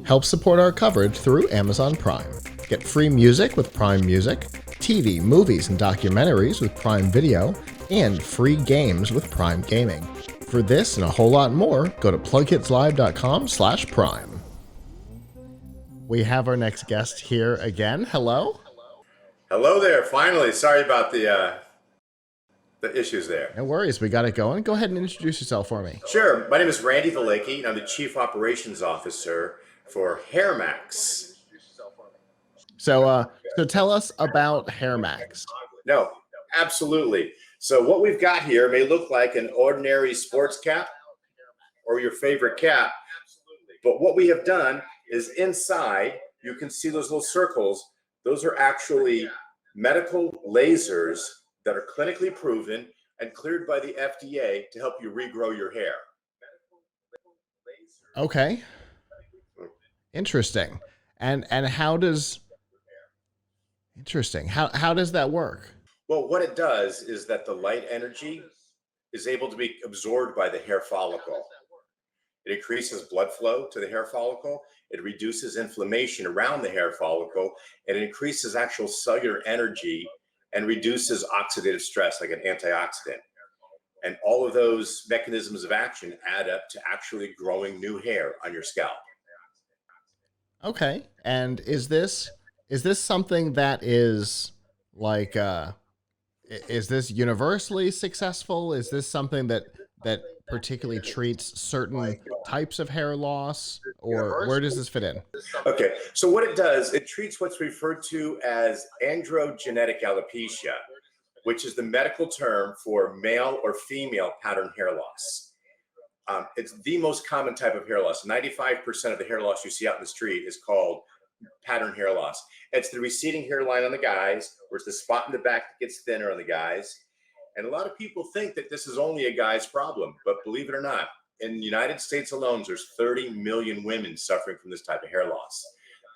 Help support our coverage through Amazon Prime. Get free music with Prime Music, TV, movies, and documentaries with Prime Video, and free games with Prime Gaming. For this and a whole lot more, go to PLUGHITZlive.com/Prime. We have our next guest here again. Hello. Hello there. Finally, sorry about the issues there. No worries. We got it going. Go ahead and introduce yourself for me. Sure. My name is Randy Valaki, and I'm the Chief Operations Officer for HairMax. So tell us about HairMax. No, absolutely. So what we've got here may look like an ordinary sports cap or your favorite cap, but what we have done is inside, you can see those little circles. Those are actually medical lasers that are clinically proven and cleared by the FDA to help you regrow your hair. Okay. Interesting. And how does that work? Well, what it does is that the light energy is able to be absorbed by the hair follicle. It increases blood flow to the hair follicle. It reduces inflammation around the hair follicle. It increases actual cellular energy and reduces oxidative stress like an antioxidant. And all of those mechanisms of action add up to actually growing new hair on your scalp. Okay. And is this something that is like is this universally successful? Is this something that particularly treats certain types of hair loss, or where does this fit in? Okay, so what it does, it treats what's referred to as androgenetic alopecia, which is the medical term for male or female pattern hair loss. It's the most common type of hair loss. 95% of the hair loss you see out in the street is called pattern hair loss. It's the receding hairline on the guys, or it's the spot in the back that gets thinner on the guys. And a lot of people think that this is only a guy's problem, but believe it or not, in the United States alone, there's 30 million women suffering from this type of hair loss.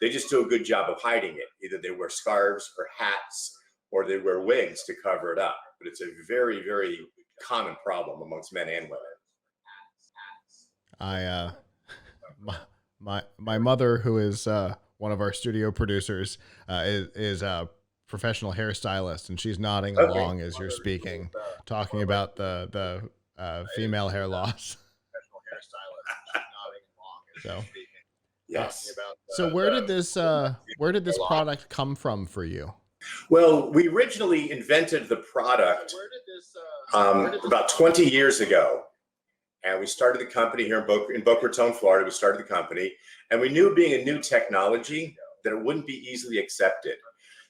They just do a good job of hiding it. Either they wear scarves or hats, or they wear wigs to cover it up. But it's a very, very common problem amongst men and women. My mother, who is one of our studio producers, is a professional hairstylist, and she's nodding along as you're speaking, talking about the female hair loss. So yes. So where did this product come from for you? Well, we originally invented the product about 20 years ago. And we started the company here in Boca Raton, Florida. We started the company, and we knew, being a new technology, that it wouldn't be easily accepted.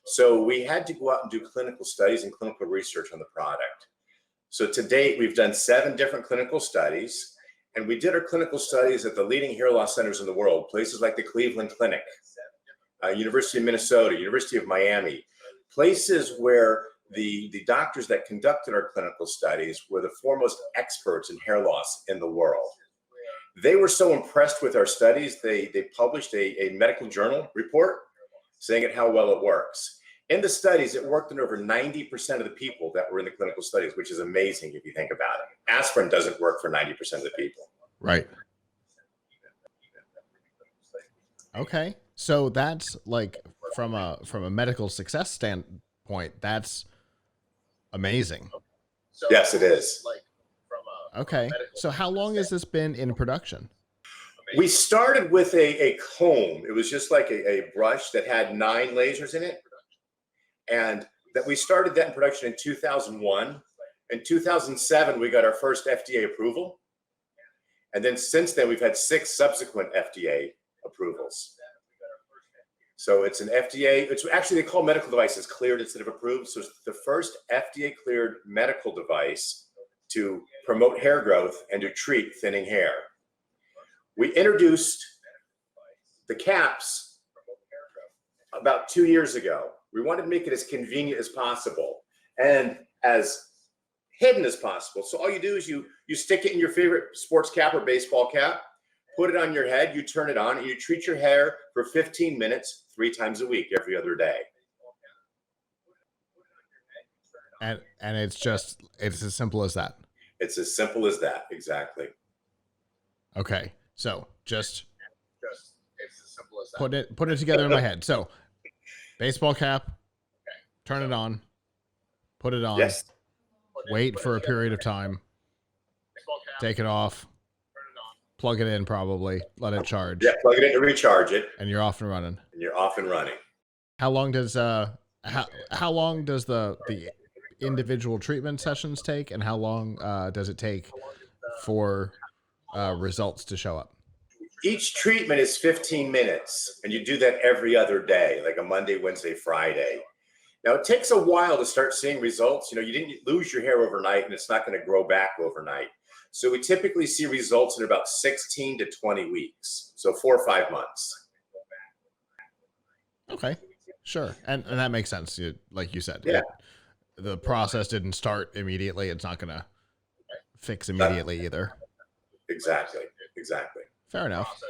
So we had to go out and do clinical studies and clinical research on the product. So to date, we've done 7 different clinical studies, and we did our clinical studies at the leading hair loss centers in the world, places like the Cleveland Clinic, University of Minnesota, University of Miami, places where the doctors that conducted our clinical studies were the foremost experts in hair loss in the world. They were so impressed with our studies, they published a medical journal report saying how well it works. In the studies, it worked in over 90% of the people that were in the clinical studies, which is amazing if you think about it. Aspirin doesn't work for 90% of the people. Right. Okay. So that's like from a medical success standpoint, that's amazing. Yes, it is. Okay. So how long has this been in production? We started with a comb. It was just like a brush that had 9 lasers in it. And that we started that in production in 2001. In 2007, we got our first FDA approval. And then since then, we've had 6 subsequent FDA approvals. So it's an FDA, it's actually, they call medical devices cleared instead of approved. So it's the first FDA cleared medical device to promote hair growth and to treat thinning hair. We introduced the caps about 2 years ago. We wanted to make it as convenient as possible and as hidden as possible. So all you do is you stick it in your favorite sports cap or baseball cap, put it on your head, you turn it on, and you treat your hair for 15 minutes, 3 times a week, every other day. And it's as simple as that. It's as simple as that. Exactly. Okay. So just it's as simple as that. Put it together in my head. So baseball cap, turn it on, put it on, yes. Wait for a period of time, take it off, plug it in probably, let it charge. Yeah, plug it in to recharge it. And you're off and running. And you're off and running. How long does how long does the individual treatment sessions take, and how long does it take for results to show up? Each treatment is 15 minutes, and you do that every other day, like a Monday, Wednesday, Friday. Now, it takes a while to start seeing results. You didn't lose your hair overnight, and it's not going to grow back overnight. So we typically see results in about 16 to 20 weeks, so 4 or 5 months. Okay, sure, and that makes sense. Like you said, yeah. The process didn't start immediately. It's not going to fix immediately either. Exactly. Fair enough.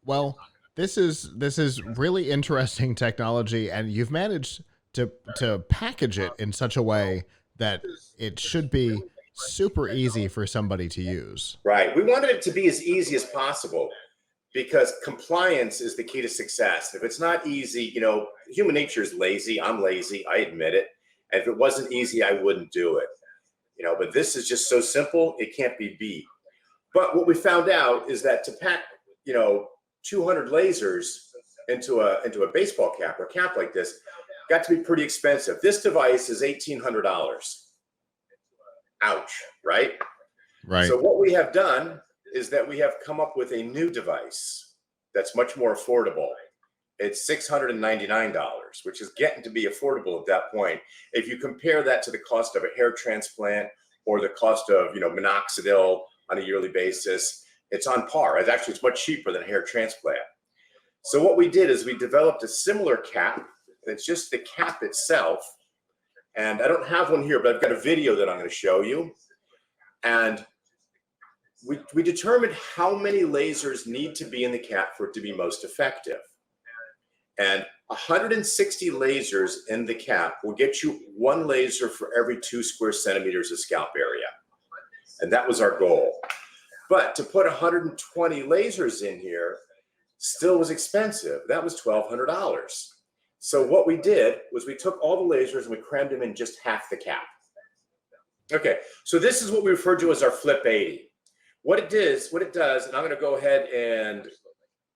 Well, this is really interesting technology, and you've managed to package it in such a way that it should be super easy for somebody to use. Right. We wanted it to be as easy as possible, because compliance is the key to success. If it's not easy, human nature is lazy. I'm lazy. I admit it. And if it wasn't easy, I wouldn't do it. But this is just so simple, it can't be beat. But what we found out is that to pack, 200 lasers into a baseball cap or cap like this got to be pretty expensive. This device is $1,800. Ouch, right? Right. So what we have done is that we have come up with a new device that's much more affordable. It's $699, which is getting to be affordable at that point. If you compare that to the cost of a hair transplant or the cost of, minoxidil on a yearly basis, it's on par. It's much cheaper than a hair transplant. So what we did is we developed a similar cap. It's just the cap itself. And I don't have one here, but I've got a video that I'm going to show you. And we determined how many lasers need to be in the cap for it to be most effective. And 160 lasers in the cap will get you 1 laser for every 2 square centimeters of scalp area. And that was our goal. But to put 120 lasers in here still was expensive. That was $1,200. So what we did was we took all the lasers and we crammed them in just half the cap. Okay, so this is what we refer to as our Flip 80. What it does, and I'm going to go ahead and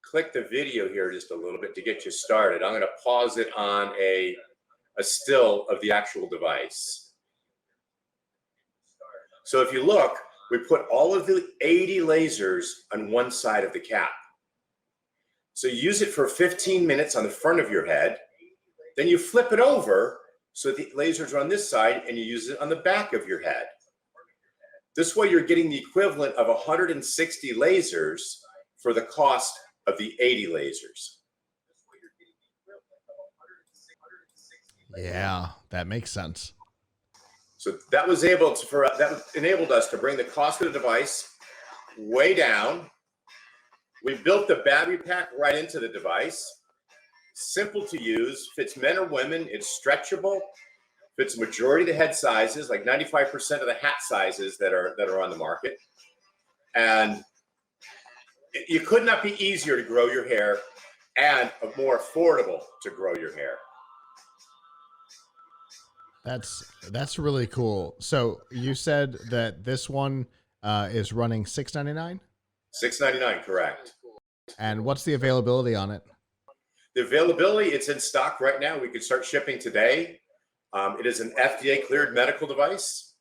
click the video here just a little bit to get you started. I'm going to pause it on a still of the actual device. So if you look, we put all of the 80 lasers on one side of the cap. So you use it for 15 minutes on the front of your head. Then you flip it over so the lasers are on this side, and you use it on the back of your head. This way you're getting the equivalent of 160 lasers for the cost of the 80 lasers. Yeah, that makes sense. So that enabled us to bring the cost of the device way down. We built the battery pack right into the device. Simple to use, fits men or women, it's stretchable, fits a majority of the head sizes, like 95% of the hat sizes that are on the market. And you could not be easier to grow your hair and more affordable to grow your hair. That's really cool. So you said that this one is running $699? $699, correct. And what's the availability on it? The availability, it's in stock right now. We could start shipping today. It is an FDA cleared medical device.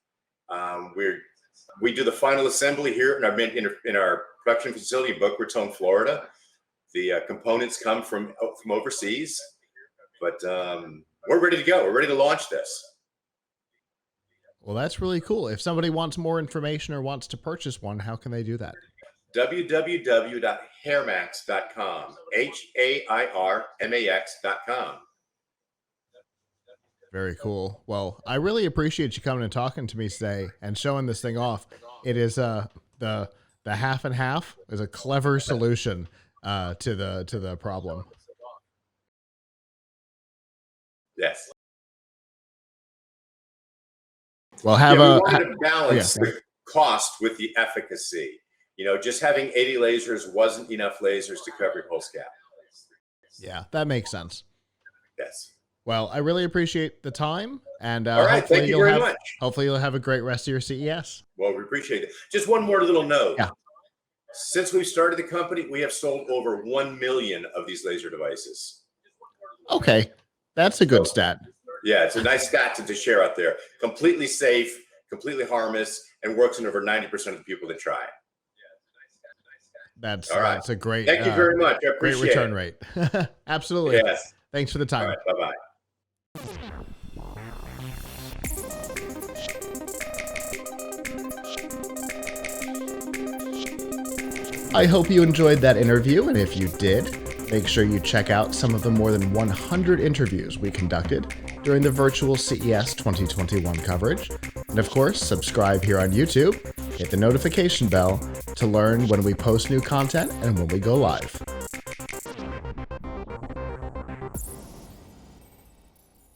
We do the final assembly here in our production facility in Boca Raton, Florida. The components come from overseas, but we're ready to go. We're ready to launch this. Well, that's really cool. If somebody wants more information or wants to purchase one, how can they do that? www.hairmax.com. HAIRMAX.com. Very cool. Well, I really appreciate you coming and talking to me today and showing this thing off. It is the the half and half is a clever solution to the problem. Yes. Well, have we a wanted to balance the cost with the efficacy. Just having 80 lasers wasn't enough lasers to cover your whole scalp. Yeah, that makes sense. Yes. Well, I really appreciate the time, and all right, thank you very much. Hopefully, you'll have a great rest of your CES. Well, we appreciate it. Just one more little note. Yeah. Since we started the company, we have sold over 1 million of these laser devices. Okay, that's a good stat. Yeah, it's a nice stat to share out there. Completely safe, completely harmless, and works in over 90% of the people that try it. That's all right. That's a great. Thank you very much. I appreciate great return rate. Absolutely. Yes. Thanks for the time. All right. Bye-bye. I hope you enjoyed that interview, and if you did, make sure you check out some of the more than 100 interviews we conducted during the virtual CES 2021 coverage. And of course, subscribe here on YouTube, hit the notification bell to learn when we post new content and when we go live.